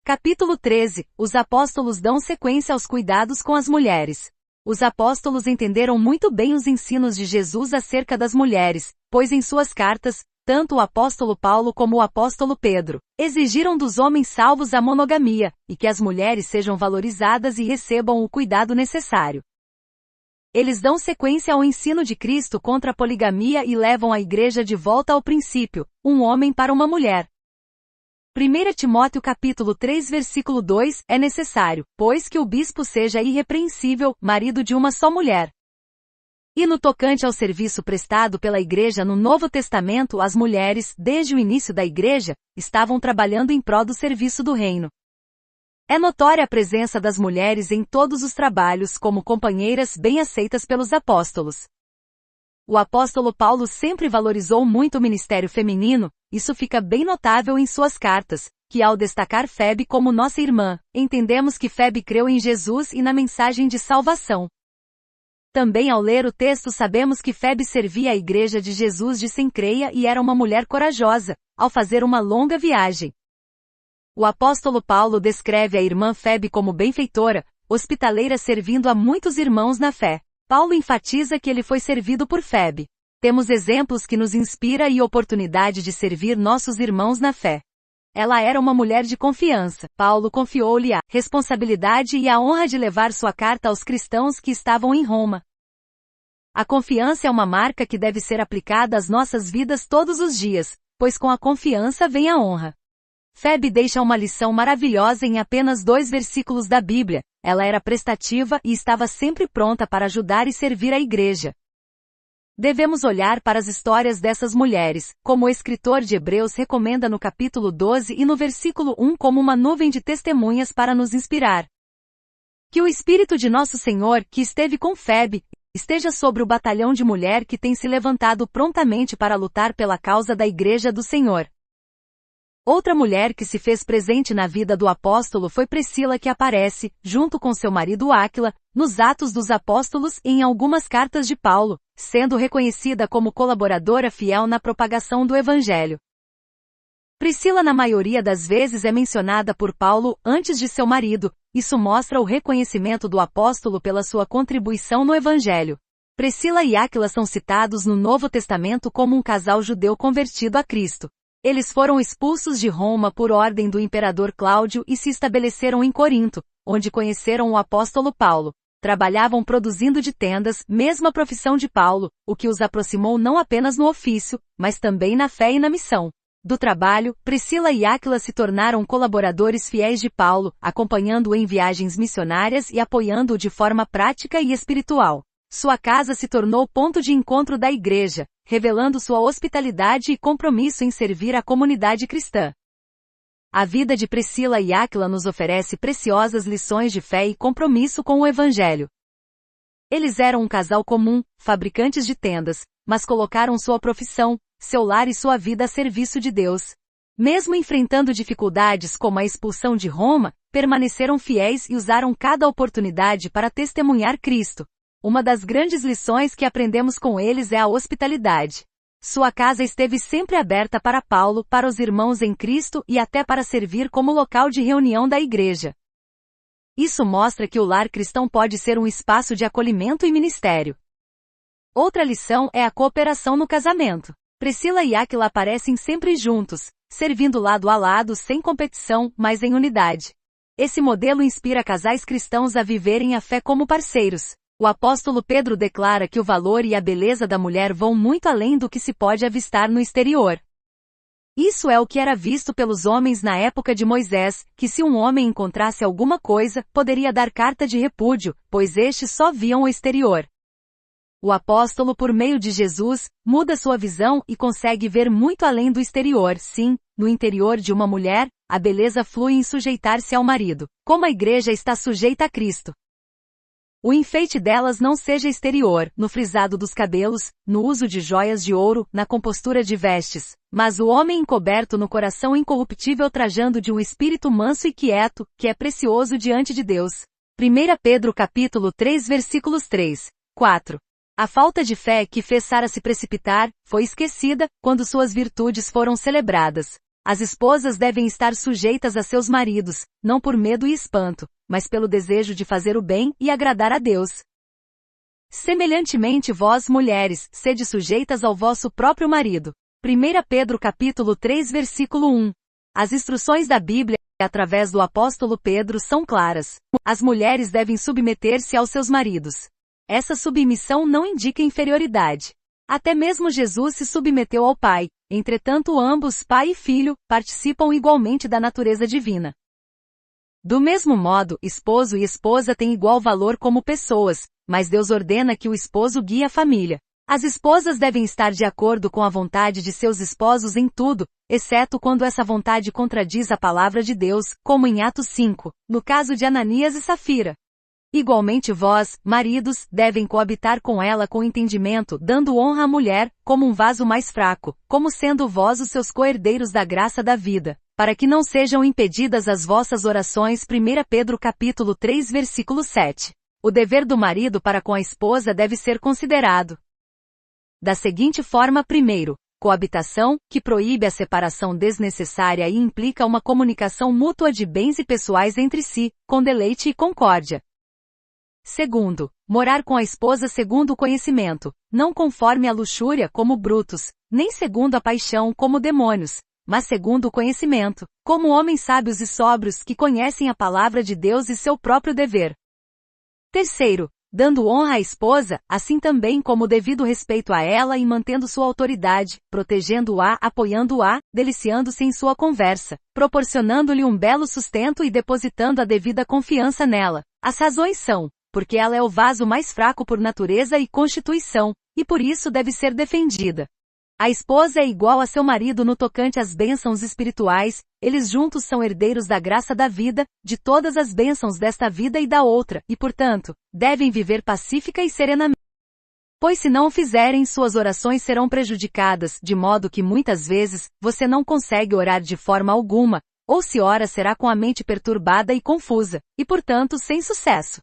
Capítulo 13. Os apóstolos dão sequência aos cuidados com as mulheres. Os apóstolos entenderam muito bem os ensinos de Jesus acerca das mulheres, pois em suas cartas, tanto o apóstolo Paulo como o apóstolo Pedro exigiram dos homens salvos a monogamia, e que as mulheres sejam valorizadas e recebam o cuidado necessário. Eles dão sequência ao ensino de Cristo contra a poligamia e levam a igreja de volta ao princípio, um homem para uma mulher. 1 Timóteo capítulo 3 versículo 2, é necessário, pois que o bispo seja irrepreensível, marido de uma só mulher. E no tocante ao serviço prestado pela igreja no Novo Testamento, as mulheres, desde o início da igreja, estavam trabalhando em prol do serviço do reino. É notória a presença das mulheres em todos os trabalhos como companheiras bem aceitas pelos apóstolos. O apóstolo Paulo sempre valorizou muito o ministério feminino, isso fica bem notável em suas cartas, que ao destacar Febe como nossa irmã, entendemos que Febe creu em Jesus e na mensagem de salvação. Também ao ler o texto sabemos que Febe servia a igreja de Jesus de Cencreia e era uma mulher corajosa, ao fazer uma longa viagem. O apóstolo Paulo descreve a irmã Febe como benfeitora, hospitaleira servindo a muitos irmãos na fé. Paulo enfatiza que ele foi servido por Febe. Temos exemplos que nos inspira e oportunidade de servir nossos irmãos na fé. Ela era uma mulher de confiança. Paulo confiou-lhe a responsabilidade e a honra de levar sua carta aos cristãos que estavam em Roma. A confiança é uma marca que deve ser aplicada às nossas vidas todos os dias, pois com a confiança vem a honra. Febe deixa uma lição maravilhosa em apenas 2 versículos da Bíblia. Ela era prestativa e estava sempre pronta para ajudar e servir a igreja. Devemos olhar para as histórias dessas mulheres, como o escritor de Hebreus recomenda no capítulo 12 e no versículo 1 como uma nuvem de testemunhas para nos inspirar. Que o Espírito de nosso Senhor, que esteve com Febe, esteja sobre o batalhão de mulher que tem se levantado prontamente para lutar pela causa da igreja do Senhor. Outra mulher que se fez presente na vida do apóstolo foi Priscila, que aparece, junto com seu marido Áquila, nos Atos dos Apóstolos e em algumas cartas de Paulo, sendo reconhecida como colaboradora fiel na propagação do Evangelho. Priscila na maioria das vezes é mencionada por Paulo antes de seu marido, isso mostra o reconhecimento do apóstolo pela sua contribuição no Evangelho. Priscila e Áquila são citados no Novo Testamento como um casal judeu convertido a Cristo. Eles foram expulsos de Roma por ordem do imperador Cláudio e se estabeleceram em Corinto, onde conheceram o apóstolo Paulo. Trabalhavam produzindo de tendas, mesma profissão de Paulo, o que os aproximou não apenas no ofício, mas também na fé e na missão. Do trabalho, Priscila e Áquila se tornaram colaboradores fiéis de Paulo, acompanhando-o em viagens missionárias e apoiando-o de forma prática e espiritual. Sua casa se tornou ponto de encontro da igreja, revelando sua hospitalidade e compromisso em servir a comunidade cristã. A vida de Priscila e Áquila nos oferece preciosas lições de fé e compromisso com o Evangelho. Eles eram um casal comum, fabricantes de tendas, mas colocaram sua profissão, seu lar e sua vida a serviço de Deus. Mesmo enfrentando dificuldades como a expulsão de Roma, permaneceram fiéis e usaram cada oportunidade para testemunhar Cristo. Uma das grandes lições que aprendemos com eles é a hospitalidade. Sua casa esteve sempre aberta para Paulo, para os irmãos em Cristo e até para servir como local de reunião da igreja. Isso mostra que o lar cristão pode ser um espaço de acolhimento e ministério. Outra lição é a cooperação no casamento. Priscila e Áquila aparecem sempre juntos, servindo lado a lado sem competição, mas em unidade. Esse modelo inspira casais cristãos a viverem a fé como parceiros. O apóstolo Pedro declara que o valor e a beleza da mulher vão muito além do que se pode avistar no exterior. Isso é o que era visto pelos homens na época de Moisés, que se um homem encontrasse alguma coisa, poderia dar carta de repúdio, pois estes só viam o exterior. O apóstolo, por meio de Jesus, muda sua visão e consegue ver muito além do exterior. Sim, no interior de uma mulher, a beleza flui em sujeitar-se ao marido, como a igreja está sujeita a Cristo. O enfeite delas não seja exterior, no frisado dos cabelos, no uso de joias de ouro, na compostura de vestes, mas o homem encoberto no coração incorruptível trajando de um espírito manso e quieto, que é precioso diante de Deus. 1 Pedro capítulo 3 versículos 3, 4. A falta de fé que fez Sara se precipitar, foi esquecida, quando suas virtudes foram celebradas. As esposas devem estar sujeitas a seus maridos, não por medo e espanto, mas pelo desejo de fazer o bem e agradar a Deus. Semelhantemente vós, mulheres, sede sujeitas ao vosso próprio marido. 1 Pedro capítulo 3 versículo 1. As instruções da Bíblia, através do apóstolo Pedro, são claras. As mulheres devem submeter-se aos seus maridos. Essa submissão não indica inferioridade. Até mesmo Jesus se submeteu ao Pai, entretanto ambos, pai e filho, participam igualmente da natureza divina. Do mesmo modo, esposo e esposa têm igual valor como pessoas, mas Deus ordena que o esposo guie a família. As esposas devem estar de acordo com a vontade de seus esposos em tudo, exceto quando essa vontade contradiz a palavra de Deus, como em Atos 5, no caso de Ananias e Safira. Igualmente vós, maridos, devem coabitar com ela com entendimento, dando honra à mulher, como um vaso mais fraco, como sendo vós os seus co-herdeiros da graça da vida, para que não sejam impedidas as vossas orações. 1 Pedro capítulo 3 versículo 7. O dever do marido para com a esposa deve ser considerado da seguinte forma: primeiro, coabitação, que proíbe a separação desnecessária e implica uma comunicação mútua de bens e pessoais entre si, com deleite e concórdia. Segundo, morar com a esposa segundo o conhecimento, não conforme a luxúria como brutos, nem segundo a paixão como demônios, mas segundo o conhecimento, como homens sábios e sóbrios que conhecem a palavra de Deus e seu próprio dever. Terceiro, dando honra à esposa, assim também como devido respeito a ela e mantendo sua autoridade, protegendo-a, apoiando-a, deliciando-se em sua conversa, proporcionando-lhe um belo sustento e depositando a devida confiança nela. As razões são, porque ela é o vaso mais fraco por natureza e constituição, e por isso deve ser defendida. A esposa é igual a seu marido no tocante às bênçãos espirituais, eles juntos são herdeiros da graça da vida, de todas as bênçãos desta vida e da outra, e portanto, devem viver pacífica e serenamente. Pois se não o fizerem, suas orações serão prejudicadas, de modo que muitas vezes, você não consegue orar de forma alguma, ou se ora será com a mente perturbada e confusa, e portanto sem sucesso.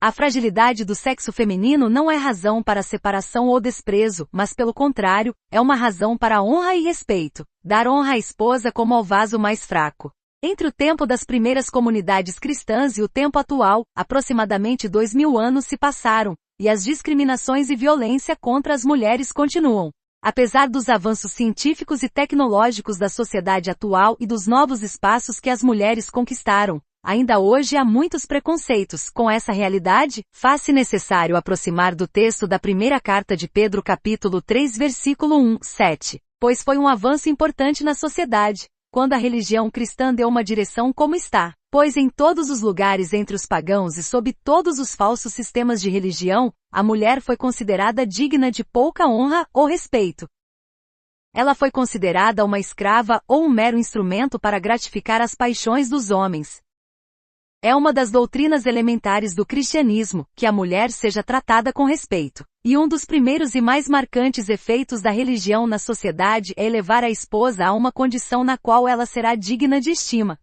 A fragilidade do sexo feminino não é razão para separação ou desprezo, mas pelo contrário, é uma razão para honra e respeito. Dar honra à esposa como ao vaso mais fraco. Entre o tempo das primeiras comunidades cristãs e o tempo atual, aproximadamente 2000 anos se passaram, e as discriminações e violência contra as mulheres continuam. Apesar dos avanços científicos e tecnológicos da sociedade atual e dos novos espaços que as mulheres conquistaram, ainda hoje há muitos preconceitos com essa realidade. Faz-se necessário aproximar do texto da primeira carta de Pedro capítulo 3 versículo 1, 7, pois foi um avanço importante na sociedade, quando a religião cristã deu uma direção como está, pois em todos os lugares entre os pagãos e sob todos os falsos sistemas de religião, a mulher foi considerada digna de pouca honra ou respeito. Ela foi considerada uma escrava ou um mero instrumento para gratificar as paixões dos homens. É uma das doutrinas elementares do cristianismo, que a mulher seja tratada com respeito. E um dos primeiros e mais marcantes efeitos da religião na sociedade é elevar a esposa a uma condição na qual ela será digna de estima.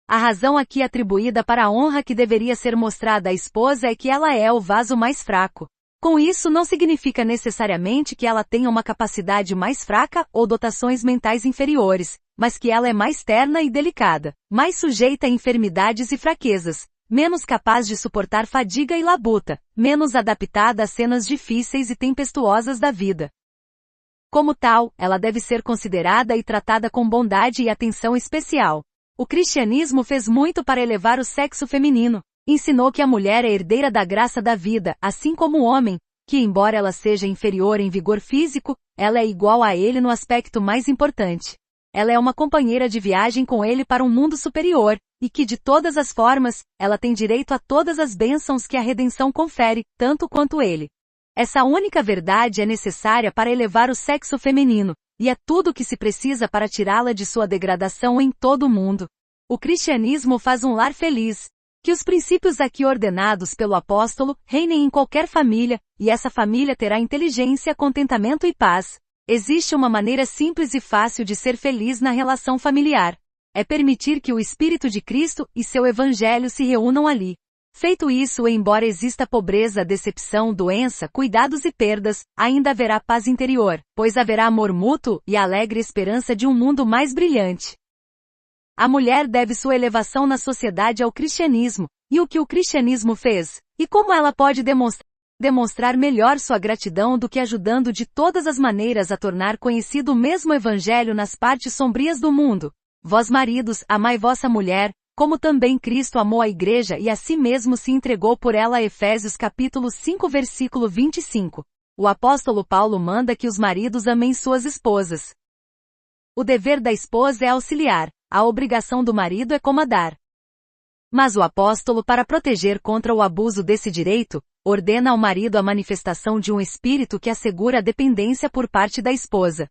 A razão aqui atribuída para a honra que deveria ser mostrada à esposa é que ela é o vaso mais fraco. Com isso não significa necessariamente que ela tenha uma capacidade mais fraca ou dotações mentais inferiores, mas que ela é mais terna e delicada, mais sujeita a enfermidades e fraquezas, menos capaz de suportar fadiga e labuta, menos adaptada a cenas difíceis e tempestuosas da vida. Como tal, ela deve ser considerada e tratada com bondade e atenção especial. O cristianismo fez muito para elevar o sexo feminino. Ensinou que a mulher é herdeira da graça da vida, assim como o homem, que embora ela seja inferior em vigor físico, ela é igual a ele no aspecto mais importante. Ela é uma companheira de viagem com ele para um mundo superior, e que de todas as formas, ela tem direito a todas as bênçãos que a redenção confere, tanto quanto ele. Essa única verdade é necessária para elevar o sexo feminino, e é tudo o que se precisa para tirá-la de sua degradação em todo o mundo. O cristianismo faz um lar feliz. Que os princípios aqui ordenados pelo apóstolo reinem em qualquer família, e essa família terá inteligência, contentamento e paz. Existe uma maneira simples e fácil de ser feliz na relação familiar. É permitir que o Espírito de Cristo e seu Evangelho se reúnam ali. Feito isso, embora exista pobreza, decepção, doença, cuidados e perdas, ainda haverá paz interior, pois haverá amor mútuo e a alegre esperança de um mundo mais brilhante. A mulher deve sua elevação na sociedade ao cristianismo, e o que o cristianismo fez, e como ela pode demonstrar melhor sua gratidão do que ajudando de todas as maneiras a tornar conhecido o mesmo evangelho nas partes sombrias do mundo. Vós maridos, amai vossa mulher, como também Cristo amou a igreja e a si mesmo se entregou por ela. Efésios capítulo 5 versículo 25. O apóstolo Paulo manda que os maridos amem suas esposas. O dever da esposa é auxiliar, a obrigação do marido é comandar. Mas o apóstolo, para proteger contra o abuso desse direito, ordena ao marido a manifestação de um espírito que assegura a dependência por parte da esposa.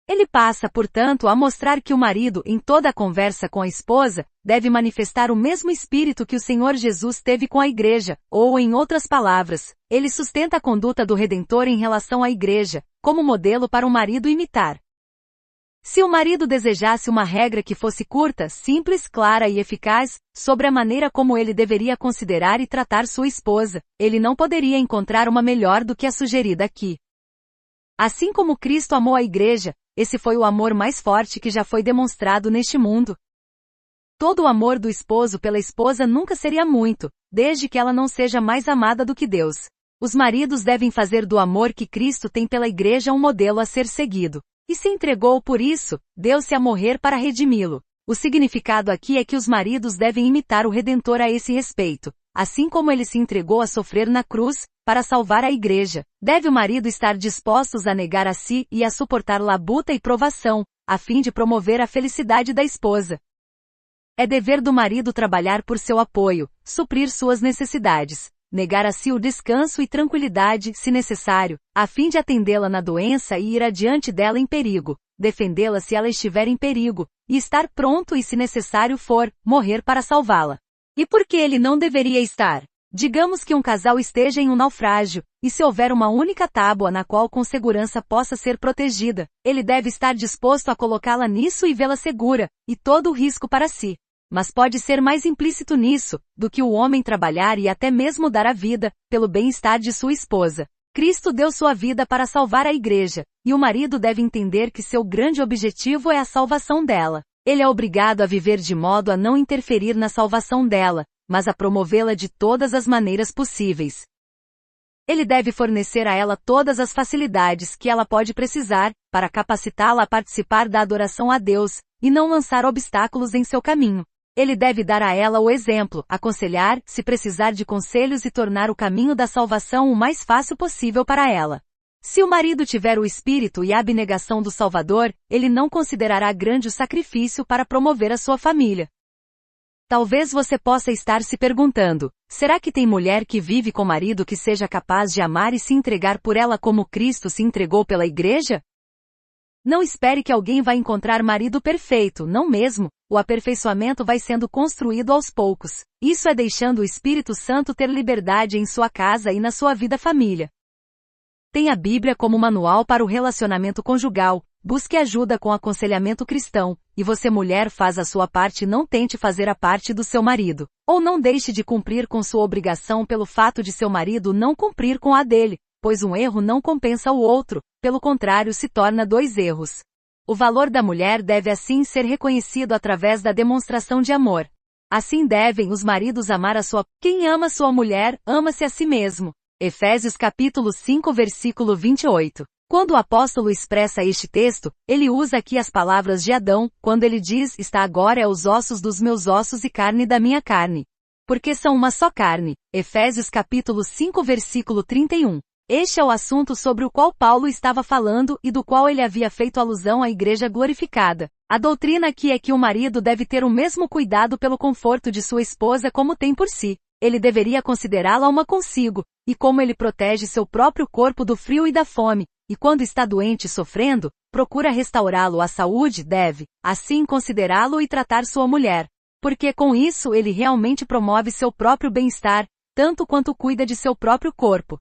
Ele passa, portanto, a mostrar que o marido, em toda a conversa com a esposa, deve manifestar o mesmo espírito que o Senhor Jesus teve com a igreja, ou, em outras palavras, ele sustenta a conduta do Redentor em relação à igreja, como modelo para o marido imitar. Se o marido desejasse uma regra que fosse curta, simples, clara e eficaz, sobre a maneira como ele deveria considerar e tratar sua esposa, ele não poderia encontrar uma melhor do que a sugerida aqui. Assim como Cristo amou a igreja, esse foi o amor mais forte que já foi demonstrado neste mundo. Todo o amor do esposo pela esposa nunca seria muito, desde que ela não seja mais amada do que Deus. Os maridos devem fazer do amor que Cristo tem pela igreja um modelo a ser seguido. E se entregou por isso, deu-se a morrer para redimi-lo. O significado aqui é que os maridos devem imitar o Redentor a esse respeito. Assim como ele se entregou a sofrer na cruz, para salvar a igreja, deve o marido estar dispostos a negar a si e a suportar labuta e provação, a fim de promover a felicidade da esposa. É dever do marido trabalhar por seu apoio, suprir suas necessidades, negar a si o descanso e tranquilidade, se necessário, a fim de atendê-la na doença e ir adiante dela em perigo, defendê-la se ela estiver em perigo, e estar pronto e, se necessário for, morrer para salvá-la. E por que ele não deveria estar? Digamos que um casal esteja em um naufrágio, e se houver uma única tábua na qual com segurança possa ser protegida, ele deve estar disposto a colocá-la nisso e vê-la segura, e todo o risco para si. Mas pode ser mais implícito nisso, do que o homem trabalhar e até mesmo dar a vida, pelo bem-estar de sua esposa. Cristo deu sua vida para salvar a igreja, e o marido deve entender que seu grande objetivo é a salvação dela. Ele é obrigado a viver de modo a não interferir na salvação dela, mas a promovê-la de todas as maneiras possíveis. Ele deve fornecer a ela todas as facilidades que ela pode precisar, para capacitá-la a participar da adoração a Deus, e não lançar obstáculos em seu caminho. Ele deve dar a ela o exemplo, aconselhar, se precisar de conselhos e tornar o caminho da salvação o mais fácil possível para ela. Se o marido tiver o espírito e a abnegação do Salvador, ele não considerará grande o sacrifício para promover a sua família. Talvez você possa estar se perguntando, será que tem mulher que vive com marido que seja capaz de amar e se entregar por ela como Cristo se entregou pela igreja? Não espere que alguém vai encontrar marido perfeito, não mesmo, o aperfeiçoamento vai sendo construído aos poucos. Isso é deixando o Espírito Santo ter liberdade em sua casa e na sua vida família. Tem a Bíblia como manual para o relacionamento conjugal, busque ajuda com aconselhamento cristão, e você mulher faz a sua parte e não tente fazer a parte do seu marido. Ou não deixe de cumprir com sua obrigação pelo fato de seu marido não cumprir com a dele, pois um erro não compensa o outro, pelo contrário se torna dois erros. O valor da mulher deve assim ser reconhecido através da demonstração de amor. Assim devem os maridos amar a sua... Quem ama sua mulher, ama-se a si mesmo. Efésios capítulo 5 versículo 28. Quando o apóstolo expressa este texto, ele usa aqui as palavras de Adão, quando ele diz, está agora é os ossos dos meus ossos e carne da minha carne. Porque são uma só carne. Efésios capítulo 5 versículo 31. Este é o assunto sobre o qual Paulo estava falando e do qual ele havia feito alusão à igreja glorificada. A doutrina aqui é que o marido deve ter o mesmo cuidado pelo conforto de sua esposa como tem por si. Ele deveria considerá-la uma consigo, e como ele protege seu próprio corpo do frio e da fome, e quando está doente e sofrendo, procura restaurá-lo à saúde, deve, assim considerá-lo e tratar sua mulher. Porque com isso ele realmente promove seu próprio bem-estar, tanto quanto cuida de seu próprio corpo.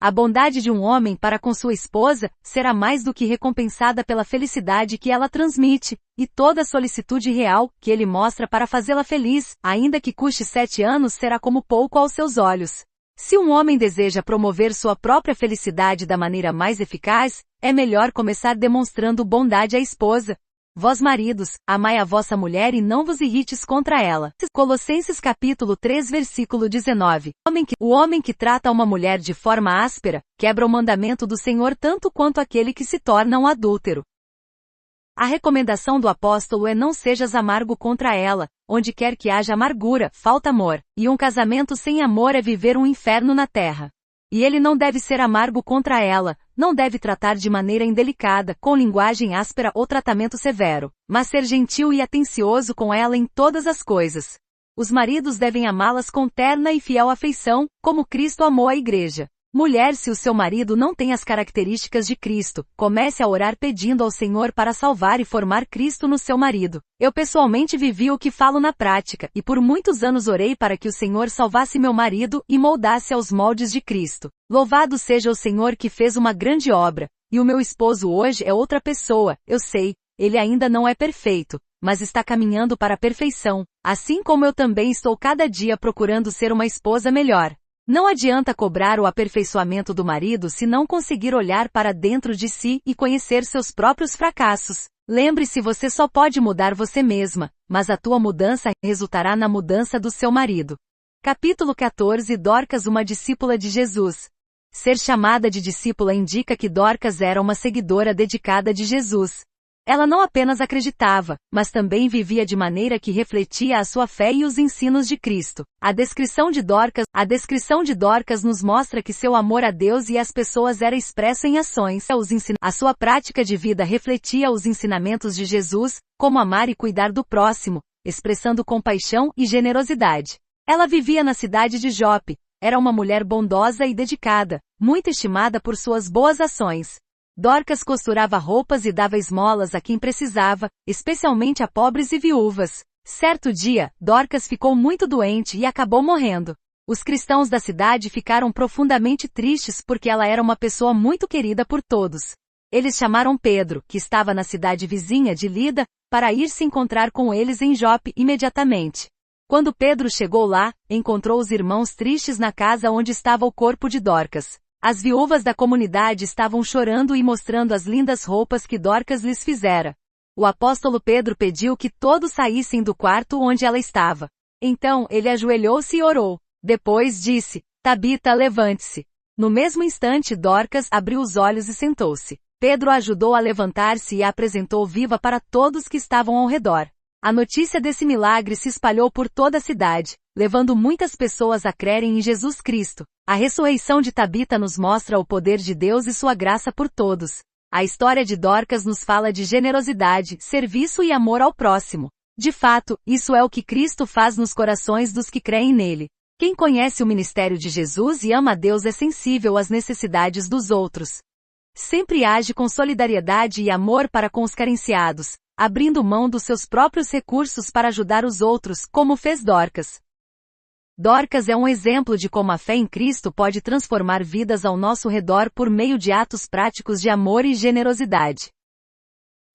A bondade de um homem para com sua esposa será mais do que recompensada pela felicidade que ela transmite, e toda a solicitude real que ele mostra para fazê-la feliz, ainda que custe 7 anos, será como pouco aos seus olhos. Se um homem deseja promover sua própria felicidade da maneira mais eficaz, é melhor começar demonstrando bondade à esposa. Vós maridos, amai a vossa mulher e não vos irrites contra ela. Colossenses capítulo 3 versículo 19. O homem que trata uma mulher de forma áspera, quebra o mandamento do Senhor tanto quanto aquele que se torna um adúltero. A recomendação do apóstolo é: não sejas amargo contra ela. Onde quer que haja amargura, falta amor, e um casamento sem amor é viver um inferno na terra. E ele não deve ser amargo contra ela, não deve tratar de maneira indelicada, com linguagem áspera ou tratamento severo, mas ser gentil e atencioso com ela em todas as coisas. Os maridos devem amá-las com terna e fiel afeição, como Cristo amou a igreja. Mulher, se o seu marido não tem as características de Cristo, comece a orar pedindo ao Senhor para salvar e formar Cristo no seu marido. Eu pessoalmente vivi o que falo na prática, e por muitos anos orei para que o Senhor salvasse meu marido e moldasse aos moldes de Cristo. Louvado seja o Senhor que fez uma grande obra, e o meu esposo hoje é outra pessoa, eu sei, ele ainda não é perfeito, mas está caminhando para a perfeição, assim como eu também estou cada dia procurando ser uma esposa melhor. Não adianta cobrar o aperfeiçoamento do marido se não conseguir olhar para dentro de si e conhecer seus próprios fracassos. Lembre-se, você só pode mudar você mesma, mas a tua mudança resultará na mudança do seu marido. Capítulo 14. Dorcas, uma discípula de Jesus. Ser chamada de discípula indica que Dorcas era uma seguidora dedicada de Jesus. Ela não apenas acreditava, mas também vivia de maneira que refletia a sua fé e os ensinos de Cristo. A descrição de Dorcas nos mostra que seu amor a Deus e às pessoas era expresso em ações. A sua prática de vida refletia os ensinamentos de Jesus, como amar e cuidar do próximo, expressando compaixão e generosidade. Ela vivia na cidade de Jope. Era uma mulher bondosa e dedicada, muito estimada por suas boas ações. Dorcas costurava roupas e dava esmolas a quem precisava, especialmente a pobres e viúvas. Certo dia, Dorcas ficou muito doente e acabou morrendo. Os cristãos da cidade ficaram profundamente tristes porque ela era uma pessoa muito querida por todos. Eles chamaram Pedro, que estava na cidade vizinha de Lida, para ir se encontrar com eles em Jope imediatamente. Quando Pedro chegou lá, encontrou os irmãos tristes na casa onde estava o corpo de Dorcas. As viúvas da comunidade estavam chorando e mostrando as lindas roupas que Dorcas lhes fizera. O apóstolo Pedro pediu que todos saíssem do quarto onde ela estava. Então, ele ajoelhou-se e orou. Depois disse: Tabita, levante-se. No mesmo instante, Dorcas abriu os olhos e sentou-se. Pedro a ajudou a levantar-se e a apresentou viva para todos que estavam ao redor. A notícia desse milagre se espalhou por toda a cidade, levando muitas pessoas a crerem em Jesus Cristo. A ressurreição de Tabita nos mostra o poder de Deus e sua graça por todos. A história de Dorcas nos fala de generosidade, serviço e amor ao próximo. De fato, isso é o que Cristo faz nos corações dos que creem nele. Quem conhece o ministério de Jesus e ama a Deus é sensível às necessidades dos outros. Sempre age com solidariedade e amor para com os carenciados, abrindo mão dos seus próprios recursos para ajudar os outros, como fez Dorcas. Dorcas é um exemplo de como a fé em Cristo pode transformar vidas ao nosso redor por meio de atos práticos de amor e generosidade.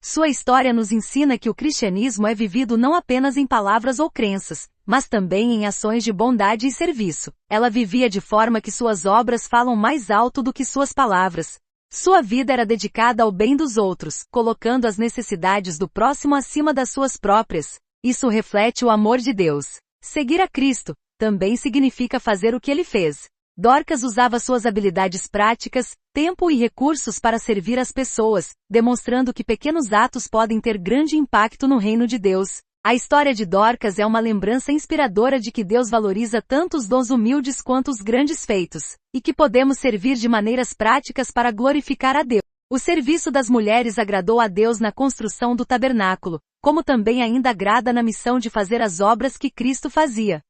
Sua história nos ensina que o cristianismo é vivido não apenas em palavras ou crenças, mas também em ações de bondade e serviço. Ela vivia de forma que suas obras falam mais alto do que suas palavras. Sua vida era dedicada ao bem dos outros, colocando as necessidades do próximo acima das suas próprias. Isso reflete o amor de Deus. Seguir a Cristo também significa fazer o que ele fez. Dorcas usava suas habilidades práticas, tempo e recursos para servir as pessoas, demonstrando que pequenos atos podem ter grande impacto no reino de Deus. A história de Dorcas é uma lembrança inspiradora de que Deus valoriza tanto os dons humildes quanto os grandes feitos, e que podemos servir de maneiras práticas para glorificar a Deus. O serviço das mulheres agradou a Deus na construção do tabernáculo, como também ainda agrada na missão de fazer as obras que Cristo fazia.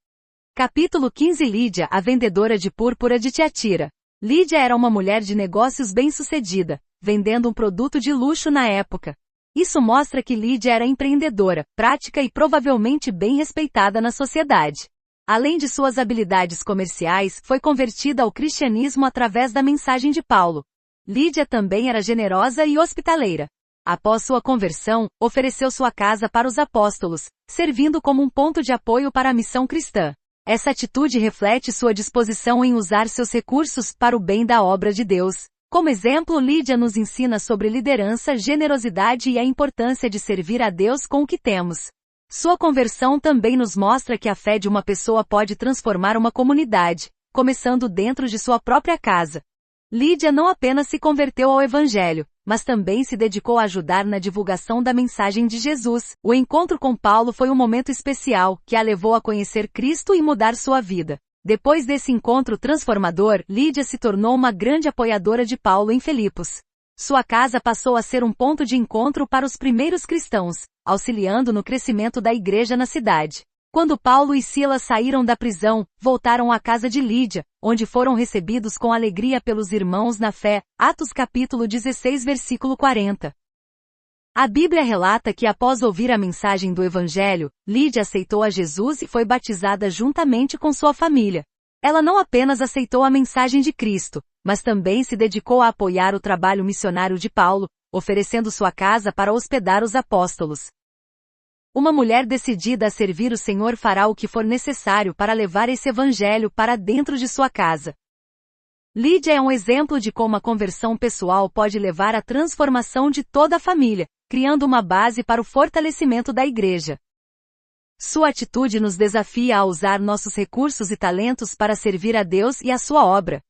Capítulo 15. Lídia, a vendedora de púrpura de Tiatira. Lídia era uma mulher de negócios bem-sucedida, vendendo um produto de luxo na época. Isso mostra que Lídia era empreendedora, prática e provavelmente bem respeitada na sociedade. Além de suas habilidades comerciais, foi convertida ao cristianismo através da mensagem de Paulo. Lídia também era generosa e hospitaleira. Após sua conversão, ofereceu sua casa para os apóstolos, servindo como um ponto de apoio para a missão cristã. Essa atitude reflete sua disposição em usar seus recursos para o bem da obra de Deus. Como exemplo, Lídia nos ensina sobre liderança, generosidade e a importância de servir a Deus com o que temos. Sua conversão também nos mostra que a fé de uma pessoa pode transformar uma comunidade, começando dentro de sua própria casa. Lídia não apenas se converteu ao Evangelho, mas também se dedicou a ajudar na divulgação da mensagem de Jesus. O encontro com Paulo foi um momento especial, que a levou a conhecer Cristo e mudar sua vida. Depois desse encontro transformador, Lídia se tornou uma grande apoiadora de Paulo em Filipos. Sua casa passou a ser um ponto de encontro para os primeiros cristãos, auxiliando no crescimento da igreja na cidade. Quando Paulo e Silas saíram da prisão, voltaram à casa de Lídia, onde foram recebidos com alegria pelos irmãos na fé. Atos capítulo 16 versículo 40. A Bíblia relata que após ouvir a mensagem do Evangelho, Lídia aceitou a Jesus e foi batizada juntamente com sua família. Ela não apenas aceitou a mensagem de Cristo, mas também se dedicou a apoiar o trabalho missionário de Paulo, oferecendo sua casa para hospedar os apóstolos. Uma mulher decidida a servir o Senhor fará o que for necessário para levar esse evangelho para dentro de sua casa. Lídia é um exemplo de como a conversão pessoal pode levar à transformação de toda a família, criando uma base para o fortalecimento da igreja. Sua atitude nos desafia a usar nossos recursos e talentos para servir a Deus e a sua obra.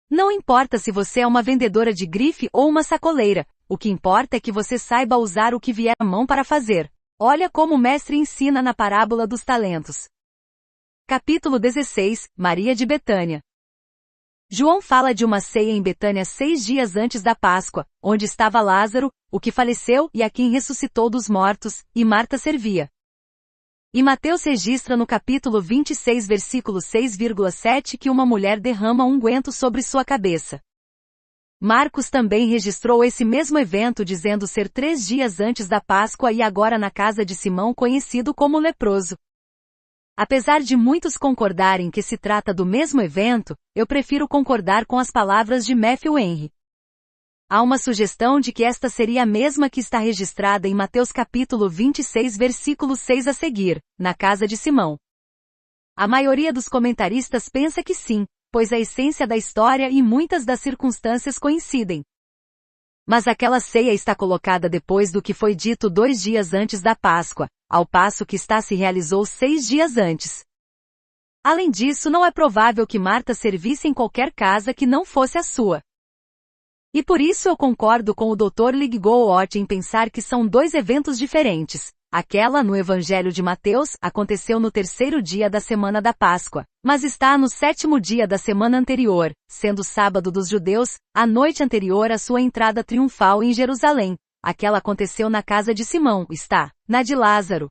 Não importa se você é uma vendedora de grife ou uma sacoleira, o que importa é que você saiba usar o que vier à mão para fazer. Olha como o mestre ensina na parábola dos talentos. Capítulo 16, Maria de Betânia. João fala de uma ceia em Betânia 6 dias antes da Páscoa, onde estava Lázaro, o que faleceu e a quem ressuscitou dos mortos, e Marta servia. E Mateus registra no capítulo 26 versículo 6,7 que uma mulher derrama unguento sobre sua cabeça. Marcos também registrou esse mesmo evento dizendo ser 3 dias antes da Páscoa e agora na casa de Simão conhecido como leproso. Apesar de muitos concordarem que se trata do mesmo evento, eu prefiro concordar com as palavras de Matthew Henry. Há uma sugestão de que esta seria a mesma que está registrada em Mateus capítulo 26 versículo 6 a seguir, na casa de Simão. A maioria dos comentaristas pensa que sim, pois a essência da história e muitas das circunstâncias coincidem. Mas aquela ceia está colocada depois do que foi dito 2 dias antes da Páscoa, ao passo que se realizou 6 dias antes. Além disso, não é provável que Marta servisse em qualquer casa que não fosse a sua. E por isso eu concordo com o Dr. Liggoort em pensar que são 2 eventos diferentes. Aquela, no Evangelho de Mateus, aconteceu no 3º dia da semana da Páscoa, mas está no 7º dia da semana anterior, sendo sábado dos judeus, a noite anterior à sua entrada triunfal em Jerusalém. Aquela aconteceu na casa de Simão, na de Lázaro.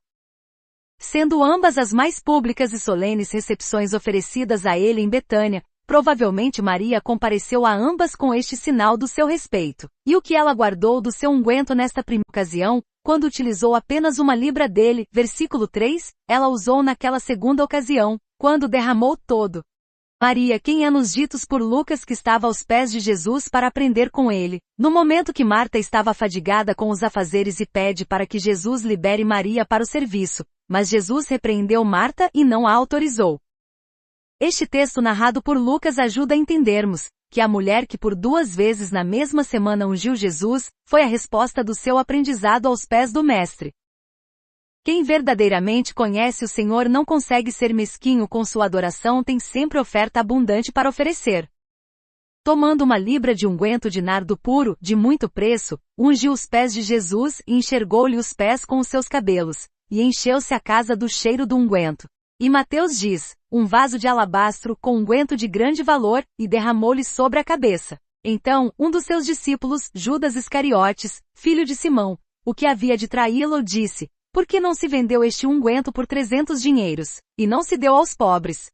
Sendo ambas as mais públicas e solenes recepções oferecidas a ele em Betânia, provavelmente Maria compareceu a ambas com este sinal do seu respeito. E o que ela guardou do seu unguento nesta primeira ocasião, quando utilizou apenas 1 libra dele, versículo 3, ela usou naquela segunda ocasião, quando derramou todo. Maria, quem é nos ditos por Lucas que estava aos pés de Jesus para aprender com ele, no momento que Marta estava fadigada com os afazeres e pede para que Jesus libere Maria para o serviço, mas Jesus repreendeu Marta e não a autorizou. Este texto narrado por Lucas ajuda a entendermos que a mulher que por 2 vezes na mesma semana ungiu Jesus, foi a resposta do seu aprendizado aos pés do Mestre. Quem verdadeiramente conhece o Senhor não consegue ser mesquinho com sua adoração, tem sempre oferta abundante para oferecer. Tomando 1 libra de unguento de nardo puro, de muito preço, ungiu os pés de Jesus e enxergou-lhe os pés com os seus cabelos, e encheu-se a casa do cheiro do unguento. E Mateus diz, um vaso de alabastro com unguento de grande valor, e derramou-lhe sobre a cabeça. Então, um dos seus discípulos, Judas Iscariotes, filho de Simão, o que havia de traí-lo, disse, por que não se vendeu este unguento por 300 dinheiros, e não se deu aos pobres?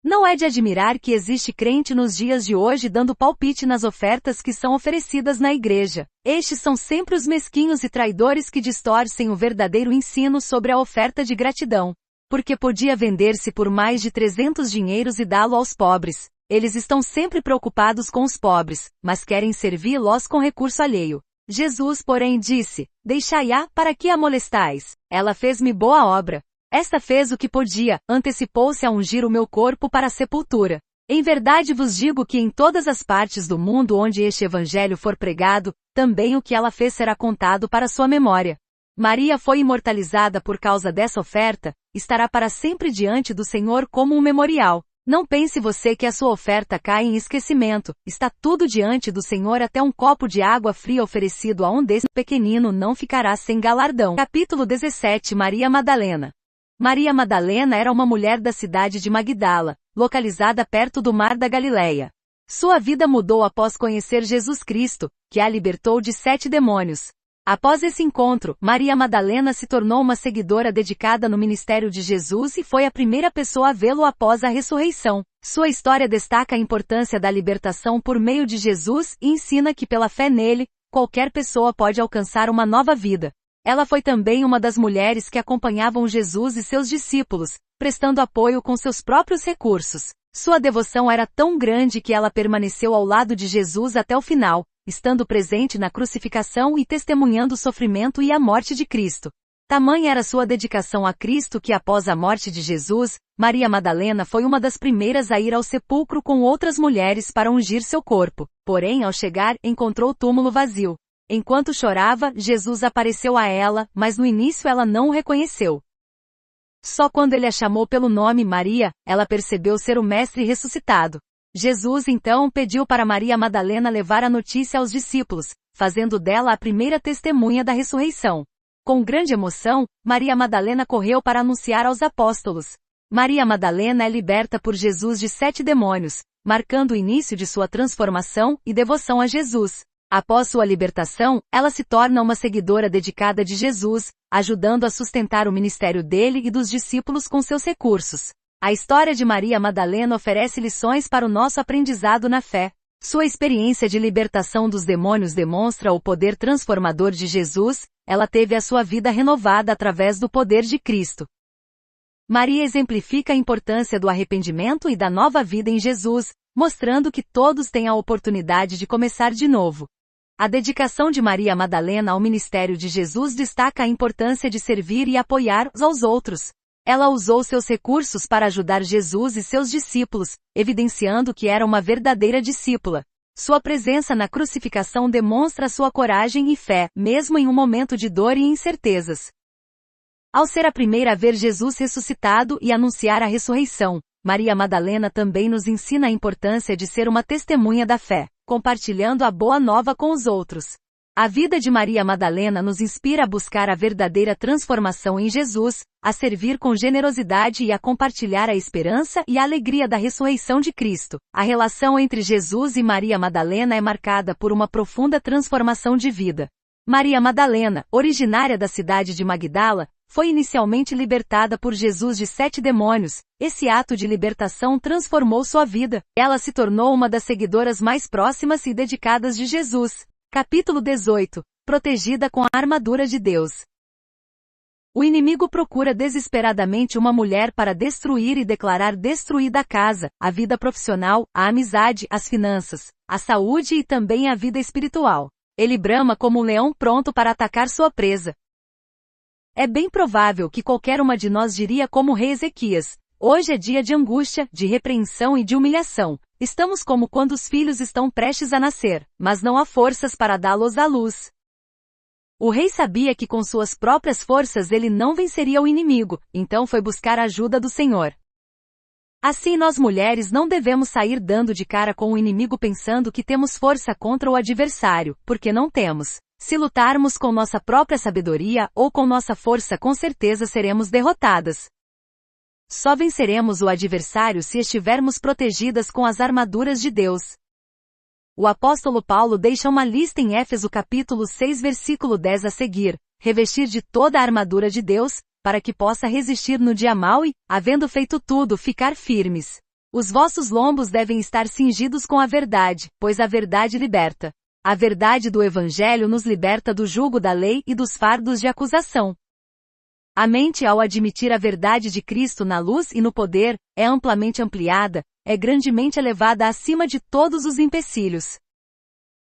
Não é de admirar que existe crente nos dias de hoje dando palpite nas ofertas que são oferecidas na igreja. Estes são sempre os mesquinhos e traidores que distorcem o verdadeiro ensino sobre a oferta de gratidão. Porque podia vender-se por mais de 300 dinheiros e dá-lo aos pobres. Eles estão sempre preocupados com os pobres, mas querem servi-los com recurso alheio. Jesus, porém, disse, deixai-a, para que a molestais? Ela fez-me boa obra. Esta fez o que podia, antecipou-se a ungir o meu corpo para a sepultura. Em verdade vos digo que em todas as partes do mundo onde este evangelho for pregado, também o que ela fez será contado para sua memória. Maria foi imortalizada por causa dessa oferta, estará para sempre diante do Senhor como um memorial. Não pense você que a sua oferta cai em esquecimento, está tudo diante do Senhor, até um copo de água fria oferecido a um desse pequenino não ficará sem galardão. Capítulo 17. Maria Madalena. Maria Madalena era uma mulher da cidade de Magdala, localizada perto do Mar da Galileia. Sua vida mudou após conhecer Jesus Cristo, que a libertou de 7 demônios. Após esse encontro, Maria Madalena se tornou uma seguidora dedicada no ministério de Jesus e foi a primeira pessoa a vê-lo após a ressurreição. Sua história destaca a importância da libertação por meio de Jesus e ensina que pela fé nele, qualquer pessoa pode alcançar uma nova vida. Ela foi também uma das mulheres que acompanhavam Jesus e seus discípulos, prestando apoio com seus próprios recursos. Sua devoção era tão grande que ela permaneceu ao lado de Jesus até o final, estando presente na crucificação e testemunhando o sofrimento e a morte de Cristo. Tamanha era sua dedicação a Cristo que após a morte de Jesus, Maria Madalena foi uma das primeiras a ir ao sepulcro com outras mulheres para ungir seu corpo. Porém, ao chegar, encontrou o túmulo vazio. Enquanto chorava, Jesus apareceu a ela, mas no início ela não o reconheceu. Só quando ele a chamou pelo nome Maria, ela percebeu ser o Mestre ressuscitado. Jesus então pediu para Maria Madalena levar a notícia aos discípulos, fazendo dela a primeira testemunha da ressurreição. Com grande emoção, Maria Madalena correu para anunciar aos apóstolos. Maria Madalena é liberta por Jesus de 7 demônios, marcando o início de sua transformação e devoção a Jesus. Após sua libertação, ela se torna uma seguidora dedicada de Jesus, ajudando a sustentar o ministério dele e dos discípulos com seus recursos. A história de Maria Madalena oferece lições para o nosso aprendizado na fé. Sua experiência de libertação dos demônios demonstra o poder transformador de Jesus, ela teve a sua vida renovada através do poder de Cristo. Maria exemplifica a importância do arrependimento e da nova vida em Jesus, mostrando que todos têm a oportunidade de começar de novo. A dedicação de Maria Madalena ao ministério de Jesus destaca a importância de servir e apoiar uns aos outros. Ela usou seus recursos para ajudar Jesus e seus discípulos, evidenciando que era uma verdadeira discípula. Sua presença na crucificação demonstra sua coragem e fé, mesmo em um momento de dor e incertezas. Ao ser a primeira a ver Jesus ressuscitado e anunciar a ressurreição, Maria Madalena também nos ensina a importância de ser uma testemunha da fé, compartilhando a boa nova com os outros. A vida de Maria Madalena nos inspira a buscar a verdadeira transformação em Jesus, a servir com generosidade e a compartilhar a esperança e a alegria da ressurreição de Cristo. A relação entre Jesus e Maria Madalena é marcada por uma profunda transformação de vida. Maria Madalena, originária da cidade de Magdala, foi inicialmente libertada por Jesus de 7 demônios. Esse ato de libertação transformou sua vida. Ela se tornou uma das seguidoras mais próximas e dedicadas de Jesus. Capítulo 18. Protegida com a armadura de Deus. O inimigo procura desesperadamente uma mulher para destruir e declarar destruída a casa, a vida profissional, a amizade, as finanças, a saúde e também a vida espiritual. Ele brama como um leão pronto para atacar sua presa. É bem provável que qualquer uma de nós diria como o rei Ezequias: hoje é dia de angústia, de repreensão e de humilhação. Estamos como quando os filhos estão prestes a nascer, mas não há forças para dá-los à luz. O rei sabia que com suas próprias forças ele não venceria o inimigo, então foi buscar a ajuda do Senhor. Assim nós mulheres não devemos sair dando de cara com o inimigo pensando que temos força contra o adversário, porque não temos. Se lutarmos com nossa própria sabedoria ou com nossa força, com certeza seremos derrotadas. Só venceremos o adversário se estivermos protegidas com as armaduras de Deus. O apóstolo Paulo deixa uma lista em Éfeso capítulo 6 versículo 10 a seguir: revestir de toda a armadura de Deus, para que possa resistir no dia mau e, havendo feito tudo, ficar firmes. Os vossos lombos devem estar cingidos com a verdade, pois a verdade liberta. A verdade do Evangelho nos liberta do jugo da lei e dos fardos de acusação. A mente, ao admitir a verdade de Cristo na luz e no poder, é amplamente ampliada, é grandemente elevada acima de todos os empecilhos.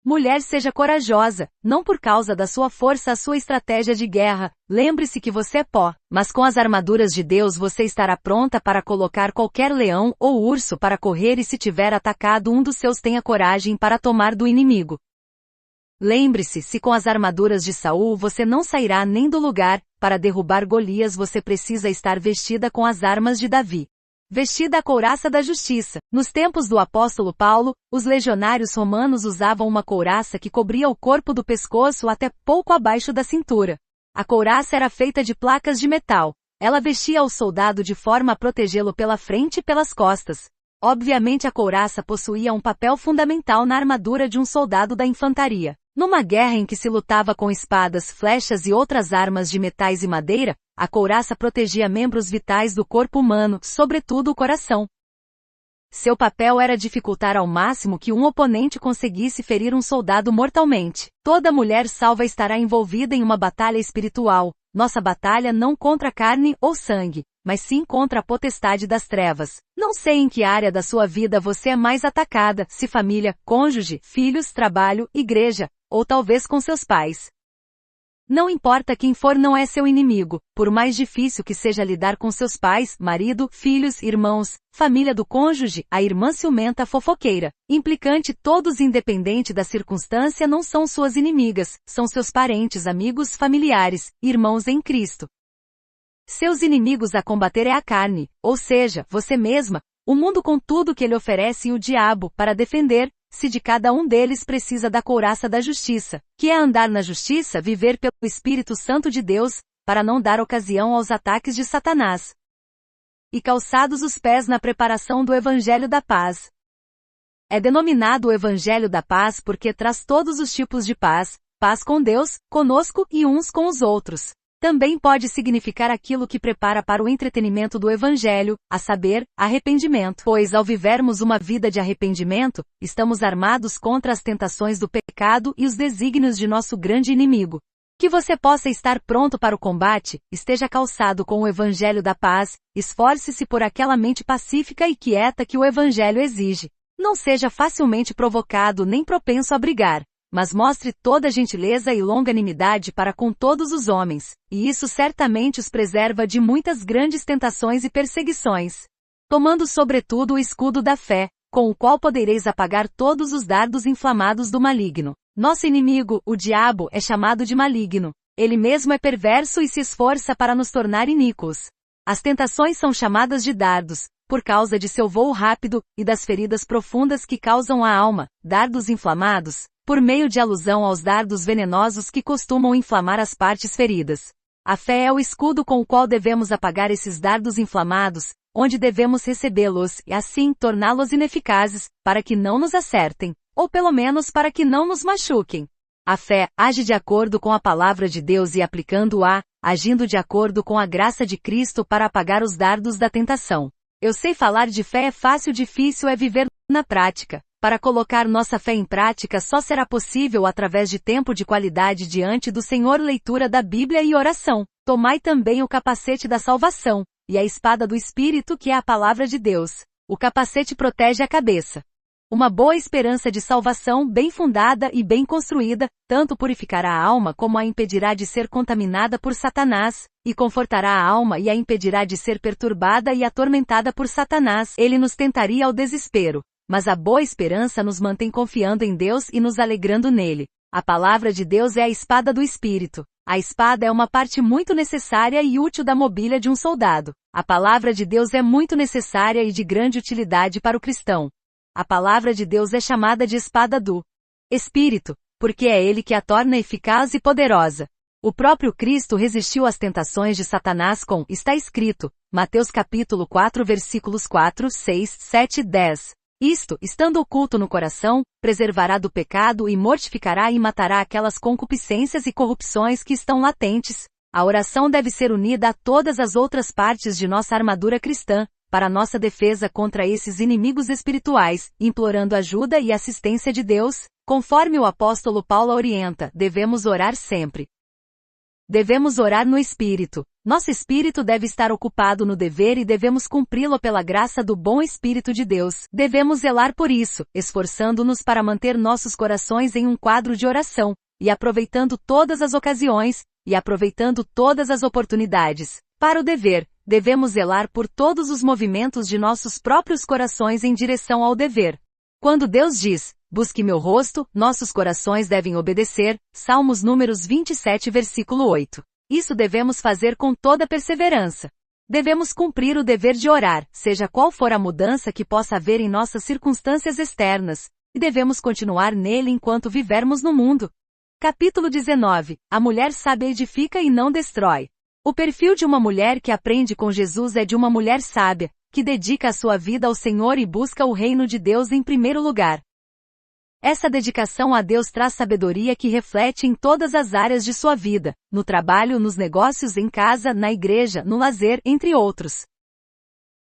Mulher, seja corajosa, não por causa da sua força a sua estratégia de guerra, lembre-se que você é pó, mas com as armaduras de Deus você estará pronta para colocar qualquer leão ou urso para correr e se tiver atacado um dos seus tenha coragem para tomar do inimigo. Lembre-se, se com as armaduras de Saul você não sairá nem do lugar, para derrubar Golias você precisa estar vestida com as armas de Davi. Vestida a couraça da justiça. Nos tempos do apóstolo Paulo, os legionários romanos usavam uma couraça que cobria o corpo do pescoço até pouco abaixo da cintura. A couraça era feita de placas de metal. Ela vestia o soldado de forma a protegê-lo pela frente e pelas costas. Obviamente a couraça possuía um papel fundamental na armadura de um soldado da infantaria. Numa guerra em que se lutava com espadas, flechas e outras armas de metais e madeira, a couraça protegia membros vitais do corpo humano, sobretudo o coração. Seu papel era dificultar ao máximo que um oponente conseguisse ferir um soldado mortalmente. Toda mulher salva estará envolvida em uma batalha espiritual. Nossa batalha não contra carne ou sangue, mas sim contra a potestade das trevas. Não sei em que área da sua vida você é mais atacada, se família, cônjuge, filhos, trabalho, igreja, ou talvez com seus pais. Não importa quem for, não é seu inimigo, por mais difícil que seja lidar com seus pais, marido, filhos, irmãos, família do cônjuge, a irmã ciumenta fofoqueira, implicante, todos independente da circunstância não são suas inimigas, são seus parentes, amigos, familiares, irmãos em Cristo. Seus inimigos a combater é a carne, ou seja, você mesma, o mundo com tudo que ele oferece e o diabo, para defender-se de cada um deles precisa da couraça da justiça, que é andar na justiça, viver pelo Espírito Santo de Deus, para não dar ocasião aos ataques de Satanás. E calçados os pés na preparação do Evangelho da Paz. É denominado o Evangelho da Paz porque traz todos os tipos de paz, paz com Deus, conosco e uns com os outros. Também pode significar aquilo que prepara para o entretenimento do Evangelho, a saber, arrependimento. Pois ao vivermos uma vida de arrependimento, estamos armados contra as tentações do pecado e os desígnios de nosso grande inimigo. Que você possa estar pronto para o combate, esteja calçado com o Evangelho da Paz, esforce-se por aquela mente pacífica e quieta que o Evangelho exige. Não seja facilmente provocado nem propenso a brigar, mas mostre toda gentileza e longanimidade para com todos os homens, e isso certamente os preserva de muitas grandes tentações e perseguições. Tomando sobretudo o escudo da fé, com o qual podereis apagar todos os dardos inflamados do maligno. Nosso inimigo, o diabo, é chamado de maligno. Ele mesmo é perverso e se esforça para nos tornar iníquos. As tentações são chamadas de dardos, por causa de seu voo rápido, e das feridas profundas que causam à alma, dardos inflamados, por meio de alusão aos dardos venenosos que costumam inflamar as partes feridas. A fé é o escudo com o qual devemos apagar esses dardos inflamados, onde devemos recebê-los e assim torná-los ineficazes, para que não nos acertem, ou pelo menos para que não nos machuquem. A fé age de acordo com a palavra de Deus e aplicando-a, agindo de acordo com a graça de Cristo para apagar os dardos da tentação. Eu sei falar de fé é fácil, difícil é viver na prática. Para colocar nossa fé em prática só será possível através de tempo de qualidade diante do Senhor, leitura da Bíblia e oração. Tomai também o capacete da salvação, e a espada do Espírito que é a palavra de Deus. O capacete protege a cabeça. Uma boa esperança de salvação bem fundada e bem construída, tanto purificará a alma como a impedirá de ser contaminada por Satanás, e confortará a alma e a impedirá de ser perturbada e atormentada por Satanás. Ele nos tentaria ao desespero. Mas a boa esperança nos mantém confiando em Deus e nos alegrando nele. A palavra de Deus é a espada do Espírito. A espada é uma parte muito necessária e útil da mobília de um soldado. A palavra de Deus é muito necessária e de grande utilidade para o cristão. A palavra de Deus é chamada de espada do Espírito, porque é ele que a torna eficaz e poderosa. O próprio Cristo resistiu às tentações de Satanás com, está escrito, Mateus capítulo 4 versículos 4, 6, 7 e 10. Isto, estando oculto no coração, preservará do pecado e mortificará e matará aquelas concupiscências e corrupções que estão latentes. A oração deve ser unida a todas as outras partes de nossa armadura cristã, para nossa defesa contra esses inimigos espirituais, implorando ajuda e assistência de Deus, conforme o apóstolo Paulo orienta, devemos orar sempre. Devemos orar no Espírito. Nosso espírito deve estar ocupado no dever e devemos cumpri-lo pela graça do bom Espírito de Deus. Devemos zelar por isso, esforçando-nos para manter nossos corações em um quadro de oração, e aproveitando todas as ocasiões, e aproveitando todas as oportunidades. Para o dever, devemos zelar por todos os movimentos de nossos próprios corações em direção ao dever. Quando Deus diz, busque meu rosto, nossos corações devem obedecer, Salmos números 27 versículo 8. Isso devemos fazer com toda perseverança. Devemos cumprir o dever de orar, seja qual for a mudança que possa haver em nossas circunstâncias externas, e devemos continuar nele enquanto vivermos no mundo. Capítulo 19. A mulher sábia edifica e não destrói. O perfil de uma mulher que aprende com Jesus é de uma mulher sábia, que dedica a sua vida ao Senhor e busca o reino de Deus em primeiro lugar. Essa dedicação a Deus traz sabedoria que reflete em todas as áreas de sua vida, no trabalho, nos negócios, em casa, na igreja, no lazer, entre outros.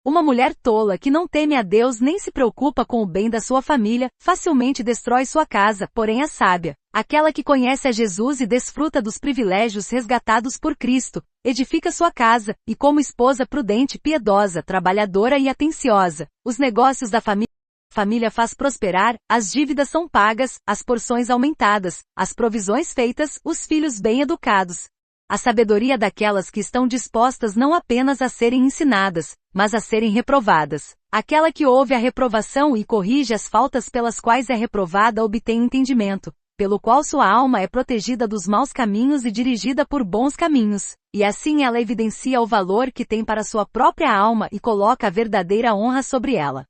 Uma mulher tola que não teme a Deus nem se preocupa com o bem da sua família, facilmente destrói sua casa, porém a sábia, aquela que conhece a Jesus e desfruta dos privilégios resgatados por Cristo, edifica sua casa, e como esposa prudente, piedosa, trabalhadora e atenciosa, os negócios da família faz prosperar, as dívidas são pagas, as porções aumentadas, as provisões feitas, os filhos bem educados. A sabedoria daquelas que estão dispostas não apenas a serem ensinadas, mas a serem reprovadas. Aquela que ouve a reprovação e corrige as faltas pelas quais é reprovada obtém entendimento, pelo qual sua alma é protegida dos maus caminhos e dirigida por bons caminhos. E assim ela evidencia o valor que tem para sua própria alma e coloca a verdadeira honra sobre ela.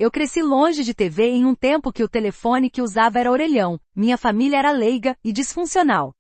Eu cresci longe de TV em um tempo que o telefone que usava era orelhão, minha família era leiga e disfuncional.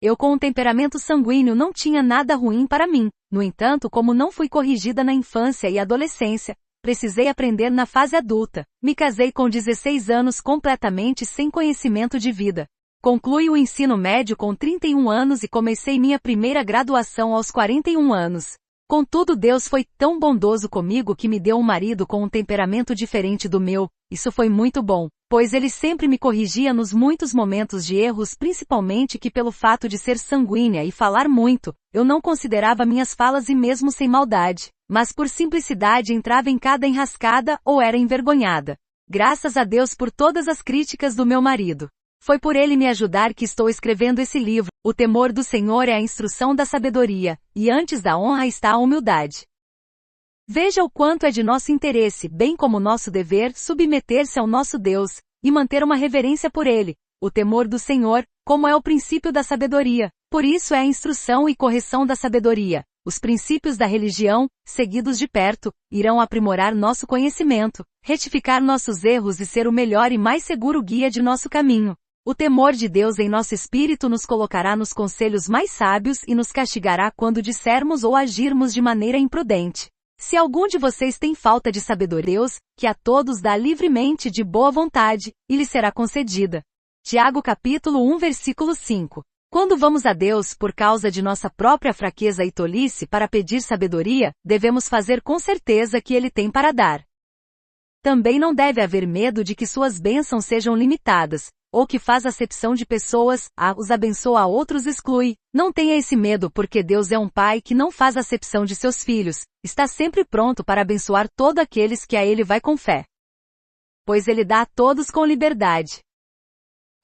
Eu com um temperamento sanguíneo não tinha nada ruim para mim, no entanto, como não fui corrigida na infância e adolescência, precisei aprender na fase adulta. Me casei com 16 anos completamente sem conhecimento de vida. Concluí o ensino médio com 31 anos e comecei minha primeira graduação aos 41 anos. Contudo, Deus foi tão bondoso comigo que me deu um marido com um temperamento diferente do meu. Isso foi muito bom, pois ele sempre me corrigia nos muitos momentos de erros, principalmente que pelo fato de ser sanguínea e falar muito, eu não considerava minhas falas e mesmo sem maldade, mas por simplicidade entrava em cada enrascada ou era envergonhada. Graças a Deus por todas as críticas do meu marido. Foi por ele me ajudar que estou escrevendo esse livro. O temor do Senhor é a instrução da sabedoria, e antes da honra está a humildade. Veja o quanto é de nosso interesse, bem como nosso dever, submeter-se ao nosso Deus, e manter uma reverência por Ele. O temor do Senhor, como é o princípio da sabedoria, por isso é a instrução e correção da sabedoria. Os princípios da religião, seguidos de perto, irão aprimorar nosso conhecimento, retificar nossos erros e ser o melhor e mais seguro guia de nosso caminho. O temor de Deus em nosso espírito nos colocará nos conselhos mais sábios e nos castigará quando dissermos ou agirmos de maneira imprudente. Se algum de vocês tem falta de sabedoria, Deus, que a todos dá livremente de boa vontade, e lhe será concedida. Tiago capítulo 1 versículo 5. Quando vamos a Deus por causa de nossa própria fraqueza e tolice para pedir sabedoria, devemos fazer com certeza que Ele tem para dar. Também não deve haver medo de que suas bênçãos sejam limitadas, ou que faz acepção de pessoas, os abençoa a outros exclui. Não tenha esse medo porque Deus é um Pai que não faz acepção de seus filhos, está sempre pronto para abençoar todos aqueles que a Ele vai com fé. Pois Ele dá a todos com liberdade.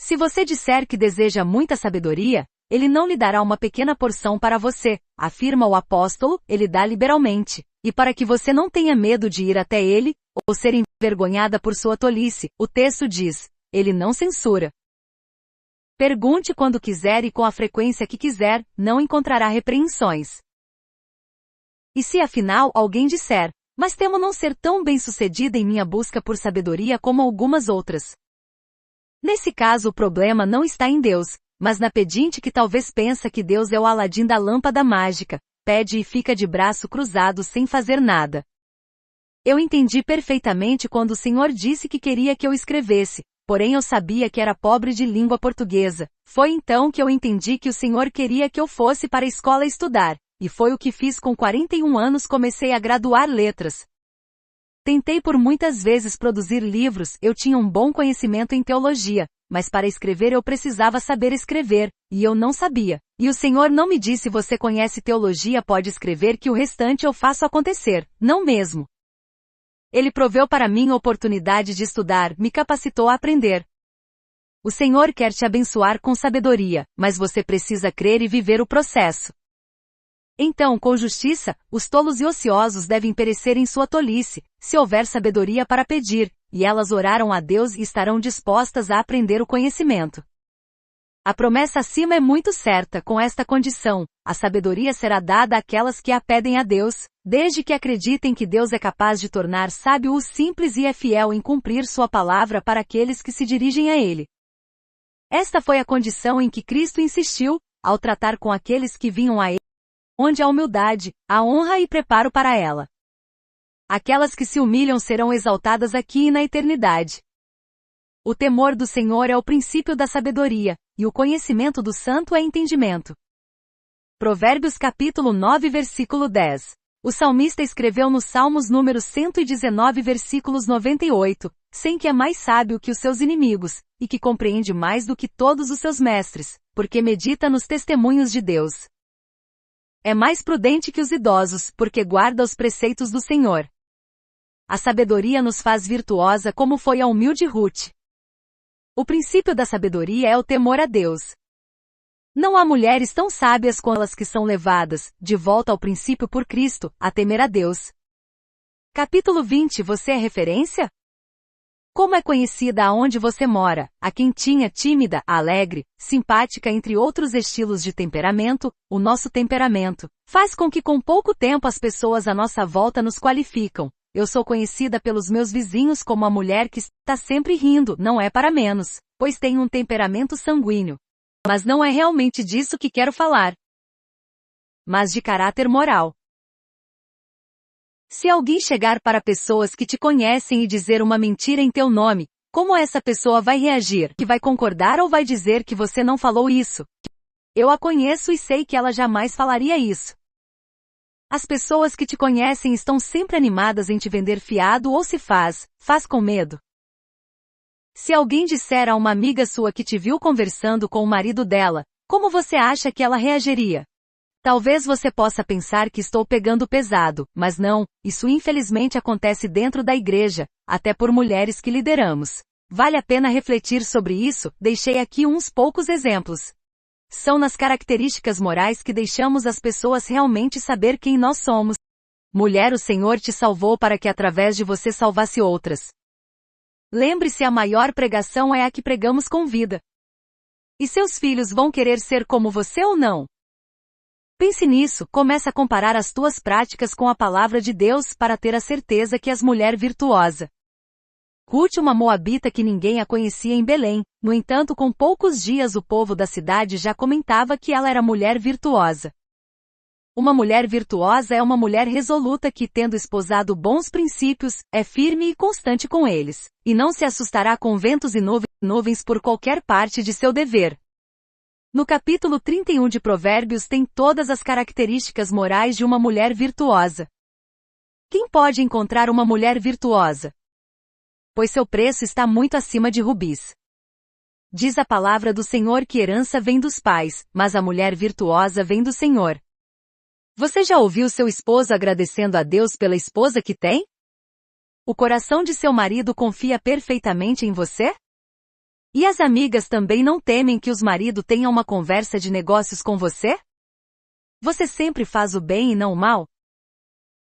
Se você disser que deseja muita sabedoria, Ele não lhe dará uma pequena porção para você, afirma o apóstolo, Ele dá liberalmente. E para que você não tenha medo de ir até Ele, ou ser envergonhada por sua tolice, o texto diz, Ele não censura. Pergunte quando quiser e com a frequência que quiser, não encontrará repreensões. E se afinal alguém disser, mas temo não ser tão bem-sucedida em minha busca por sabedoria como algumas outras. Nesse caso o problema não está em Deus, mas na pedinte que talvez pensa que Deus é o Aladim da lâmpada mágica, pede e fica de braço cruzado sem fazer nada. Eu entendi perfeitamente quando o Senhor disse que queria que eu escrevesse, porém eu sabia que era pobre de língua portuguesa. Foi então que eu entendi que o Senhor queria que eu fosse para a escola estudar, e foi o que fiz com 41 anos comecei a graduar letras. Tentei por muitas vezes produzir livros, eu tinha um bom conhecimento em teologia, mas para escrever eu precisava saber escrever, e eu não sabia. E o Senhor não me disse: você conhece teologia, pode escrever que o restante eu faço acontecer. Não mesmo. Ele proveu para mim a oportunidade de estudar, me capacitou a aprender. O Senhor quer te abençoar com sabedoria, mas você precisa crer e viver o processo. Então, com justiça, os tolos e ociosos devem perecer em sua tolice, se houver sabedoria para pedir, e elas oraram a Deus e estarão dispostas a aprender o conhecimento. A promessa acima é muito certa. Com esta condição: a sabedoria será dada àquelas que a pedem a Deus, desde que acreditem que Deus é capaz de tornar sábio o simples e é fiel em cumprir sua palavra para aqueles que se dirigem a Ele. Esta foi a condição em que Cristo insistiu, ao tratar com aqueles que vinham a Ele, onde a humildade, a honra e preparo para ela. Aquelas que se humilham serão exaltadas aqui e na eternidade. O temor do Senhor é o princípio da sabedoria, e o conhecimento do santo é entendimento. Provérbios capítulo 9 versículo 10. O salmista escreveu no Salmos número 119 versículos 98, sem que é mais sábio que os seus inimigos, e que compreende mais do que todos os seus mestres, porque medita nos testemunhos de Deus. É mais prudente que os idosos, porque guarda os preceitos do Senhor. A sabedoria nos faz virtuosa, como foi a humilde Ruth. O princípio da sabedoria é o temor a Deus. Não há mulheres tão sábias como elas que são levadas, de volta ao princípio por Cristo, a temer a Deus. Capítulo 20. Você é referência? Como é conhecida aonde você mora, a quentinha, tímida, alegre, simpática entre outros estilos de temperamento, o nosso temperamento faz com que com pouco tempo as pessoas à nossa volta nos qualificam. Eu sou conhecida pelos meus vizinhos como a mulher que está sempre rindo, não é para menos, pois tenho um temperamento sanguíneo. Mas não é realmente disso que quero falar. Mas de caráter moral. Se alguém chegar para pessoas que te conhecem e dizer uma mentira em teu nome, como essa pessoa vai reagir? Que vai concordar ou vai dizer que você não falou isso? Eu a conheço e sei que ela jamais falaria isso. As pessoas que te conhecem estão sempre animadas em te vender fiado ou se faz com medo. Se alguém disser a uma amiga sua que te viu conversando com o marido dela, como você acha que ela reagiria? Talvez você possa pensar que estou pegando pesado, mas não, isso infelizmente acontece dentro da igreja, até por mulheres que lideramos. Vale a pena refletir sobre isso, deixei aqui uns poucos exemplos. São nas características morais que deixamos as pessoas realmente saber quem nós somos. Mulher, o Senhor te salvou para que através de você salvasse outras. Lembre-se, a maior pregação é a que pregamos com vida. E seus filhos vão querer ser como você ou não? Pense nisso, comece a comparar as tuas práticas com a palavra de Deus para ter a certeza que és mulher virtuosa. Ruth, uma moabita que ninguém a conhecia em Belém, no entanto com poucos dias o povo da cidade já comentava que ela era mulher virtuosa. Uma mulher virtuosa é uma mulher resoluta que, tendo esposado bons princípios, é firme e constante com eles, e não se assustará com ventos e nuvens por qualquer parte de seu dever. No capítulo 31 de Provérbios tem todas as características morais de uma mulher virtuosa. Quem pode encontrar uma mulher virtuosa? Pois seu preço está muito acima de rubis. Diz a palavra do Senhor que herança vem dos pais, mas a mulher virtuosa vem do Senhor. Você já ouviu seu esposo agradecendo a Deus pela esposa que tem? O coração de seu marido confia perfeitamente em você? E as amigas também não temem que os maridos tenham uma conversa de negócios com você? Você sempre faz o bem e não o mal?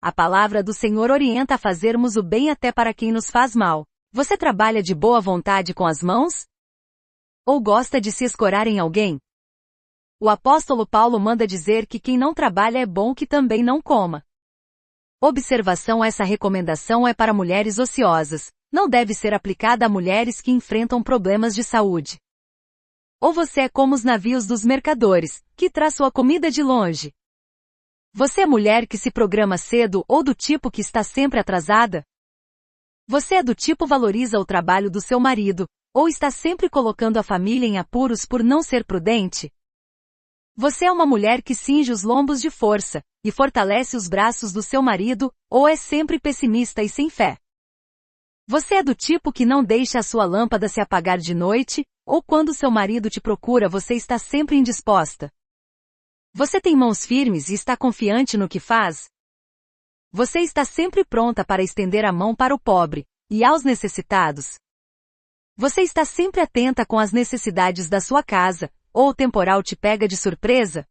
A palavra do Senhor orienta a fazermos o bem até para quem nos faz mal. Você trabalha de boa vontade com as mãos? Ou gosta de se escorar em alguém? O apóstolo Paulo manda dizer que quem não trabalha é bom que também não coma. Observação: essa recomendação é para mulheres ociosas, não deve ser aplicada a mulheres que enfrentam problemas de saúde. Ou você é como os navios dos mercadores, que traz sua comida de longe? Você é mulher que se programa cedo ou do tipo que está sempre atrasada? Você é do tipo valoriza o trabalho do seu marido, ou está sempre colocando a família em apuros por não ser prudente? Você é uma mulher que cinge os lombos de força, e fortalece os braços do seu marido, ou é sempre pessimista e sem fé? Você é do tipo que não deixa a sua lâmpada se apagar de noite, Ou quando seu marido te procura, você está sempre indisposta? Você tem mãos firmes e está confiante no que faz? Você está sempre pronta para estender a mão para o pobre e aos necessitados? Você está sempre atenta com as necessidades da sua casa, ou o temporal te pega de surpresa?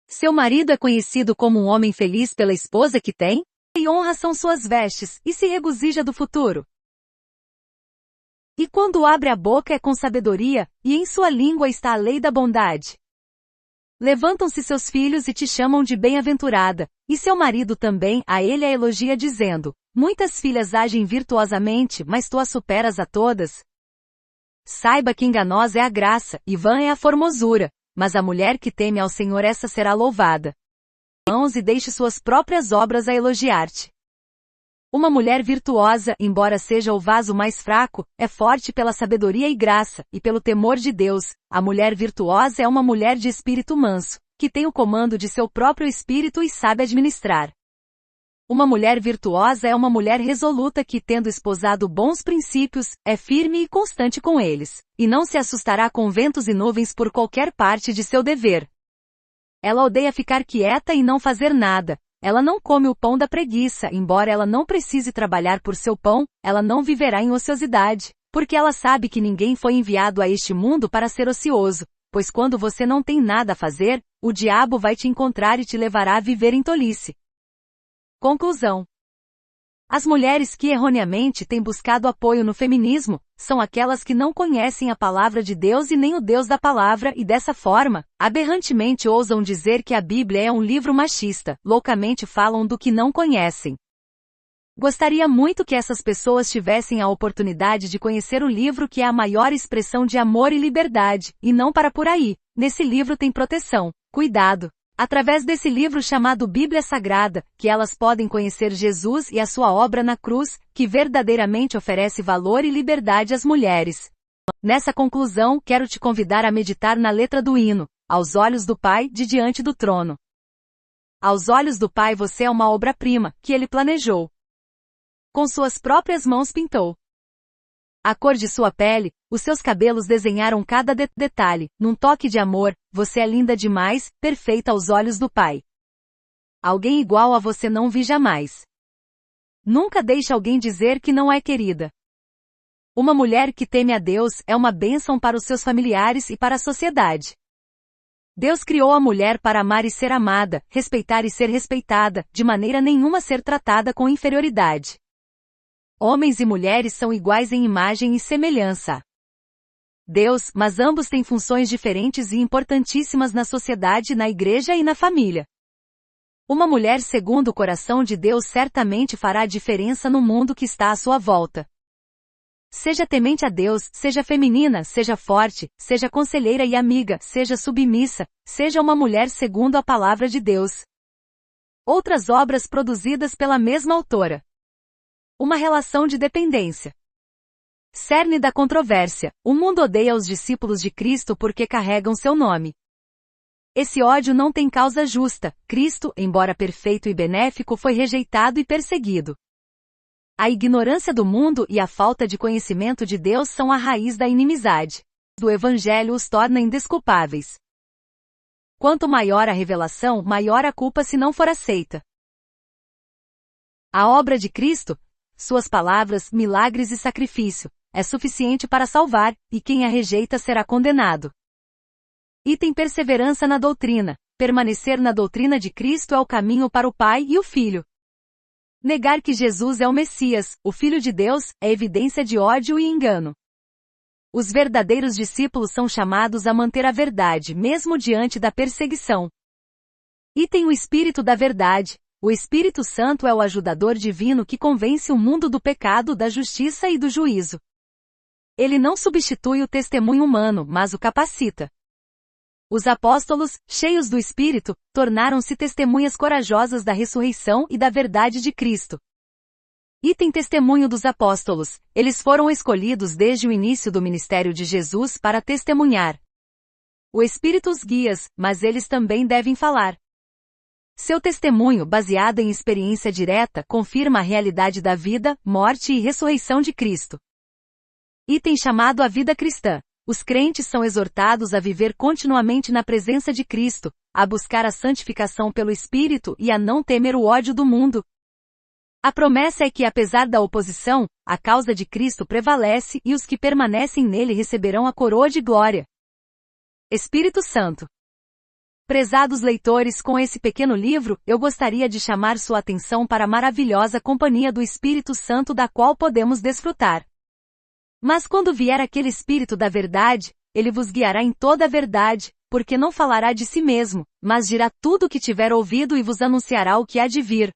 Seu marido é conhecido como um homem feliz pela esposa que tem? E honra são suas vestes, e se regozija do futuro. E quando abre a boca é com sabedoria, e em sua língua está a lei da bondade. Levantam-se seus filhos e te chamam de bem-aventurada, e seu marido também a ele a elogia dizendo: muitas filhas agem virtuosamente, mas tu as superas a todas. Saiba que enganosa é a graça, e vã é a formosura, mas a mulher que teme ao Senhor, essa será louvada. Mãos e deixe suas próprias obras a elogiar-te. Uma mulher virtuosa, embora seja o vaso mais fraco, é forte pela sabedoria e graça, e pelo temor de Deus. A mulher virtuosa é uma mulher de espírito manso, que tem o comando de seu próprio espírito e sabe administrar. Uma mulher virtuosa é uma mulher resoluta que, tendo esposado bons princípios, é firme e constante com eles, e não se assustará com ventos e nuvens por qualquer parte de seu dever. Ela odeia ficar quieta e não fazer nada. Ela não come o pão da preguiça, embora ela não precise trabalhar por seu pão, ela não viverá em ociosidade, porque ela sabe que ninguém foi enviado a este mundo para ser ocioso, pois quando você não tem nada a fazer, o diabo vai te encontrar e te levará a viver em tolice. Conclusão. As mulheres que erroneamente têm buscado apoio no feminismo, são aquelas que não conhecem a palavra de Deus e nem o Deus da palavra e dessa forma, aberrantemente ousam dizer que a Bíblia é um livro machista, loucamente falam do que não conhecem. Gostaria muito que essas pessoas tivessem a oportunidade de conhecer o livro que é a maior expressão de amor e liberdade, e não para por aí. Nesse livro tem proteção, cuidado. Através desse livro chamado Bíblia Sagrada, que elas podem conhecer Jesus e a sua obra na cruz, que verdadeiramente oferece valor e liberdade às mulheres. Nessa conclusão, quero te convidar a meditar na letra do hino, aos olhos do Pai, de diante do trono. Aos olhos do Pai você é uma obra-prima, que ele planejou. Com suas próprias mãos pintou. A cor de sua pele, os seus cabelos desenharam cada detalhe, num toque de amor, você é linda demais, perfeita aos olhos do Pai. Alguém igual a você não vi jamais. Nunca deixe alguém dizer que não é querida. Uma mulher que teme a Deus é uma bênção para os seus familiares e para a sociedade. Deus criou a mulher para amar e ser amada, respeitar e ser respeitada, de maneira nenhuma ser tratada com inferioridade. Homens e mulheres são iguais em imagem e semelhança. Deus, mas ambos têm funções diferentes e importantíssimas na sociedade, na igreja e na família. Uma mulher segundo o coração de Deus certamente fará diferença no mundo que está à sua volta. Seja temente a Deus, seja feminina, seja forte, seja conselheira e amiga, seja submissa, seja uma mulher segundo a palavra de Deus. Outras obras produzidas pela mesma autora. Uma relação de dependência. Cerne da controvérsia. O mundo odeia os discípulos de Cristo porque carregam seu nome. Esse ódio não tem causa justa. Cristo, embora perfeito e benéfico, foi rejeitado e perseguido. A ignorância do mundo e a falta de conhecimento de Deus são a raiz da inimizade. O Evangelho os torna indesculpáveis. Quanto maior a revelação, maior a culpa se não for aceita. A obra de Cristo, suas palavras, milagres e sacrifício, é suficiente para salvar, e quem a rejeita será condenado. Item perseverança na doutrina. Permanecer na doutrina de Cristo é o caminho para o Pai e o Filho. Negar que Jesus é o Messias, o Filho de Deus, é evidência de ódio e engano. Os verdadeiros discípulos são chamados a manter a verdade, mesmo diante da perseguição. Item o Espírito da Verdade. O Espírito Santo é o ajudador divino que convence o mundo do pecado, da justiça e do juízo. Ele não substitui o testemunho humano, mas o capacita. Os apóstolos, cheios do Espírito, tornaram-se testemunhas corajosas da ressurreição e da verdade de Cristo. Item testemunho dos apóstolos. Eles foram escolhidos desde o início do ministério de Jesus para testemunhar. O Espírito os guia, mas eles também devem falar. Seu testemunho, baseado em experiência direta, confirma a realidade da vida, morte e ressurreição de Cristo. Item chamado a vida cristã. Os crentes são exortados a viver continuamente na presença de Cristo, a buscar a santificação pelo Espírito e a não temer o ódio do mundo. A promessa é que, apesar da oposição, a causa de Cristo prevalece e os que permanecem nele receberão a coroa de glória. Espírito Santo. Prezados leitores, com esse pequeno livro, eu gostaria de chamar sua atenção para a maravilhosa companhia do Espírito Santo da qual podemos desfrutar. Mas quando vier aquele Espírito da verdade, ele vos guiará em toda a verdade, porque não falará de si mesmo, mas dirá tudo o que tiver ouvido e vos anunciará o que há de vir.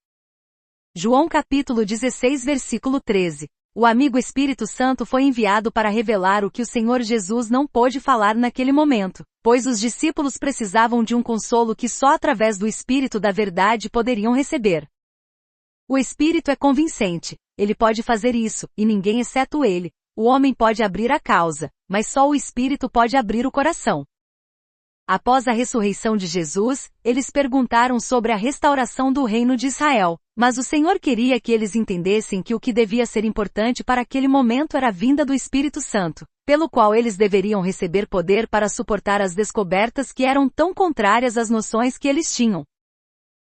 João capítulo 16 versículo 13. O amigo Espírito Santo foi enviado para revelar o que o Senhor Jesus não pôde falar naquele momento, pois os discípulos precisavam de um consolo que só através do Espírito da verdade poderiam receber. O Espírito é convincente, ele pode fazer isso, e ninguém exceto ele. O homem pode abrir a causa, mas só o Espírito pode abrir o coração. Após a ressurreição de Jesus, eles perguntaram sobre a restauração do reino de Israel, mas o Senhor queria que eles entendessem que o que devia ser importante para aquele momento era a vinda do Espírito Santo, pelo qual eles deveriam receber poder para suportar as descobertas que eram tão contrárias às noções que eles tinham.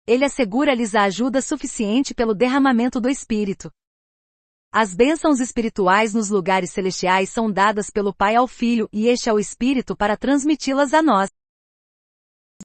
Ele assegura-lhes a ajuda suficiente pelo derramamento do Espírito. As bênçãos espirituais nos lugares celestiais são dadas pelo Pai ao Filho e este ao Espírito para transmiti-las a nós.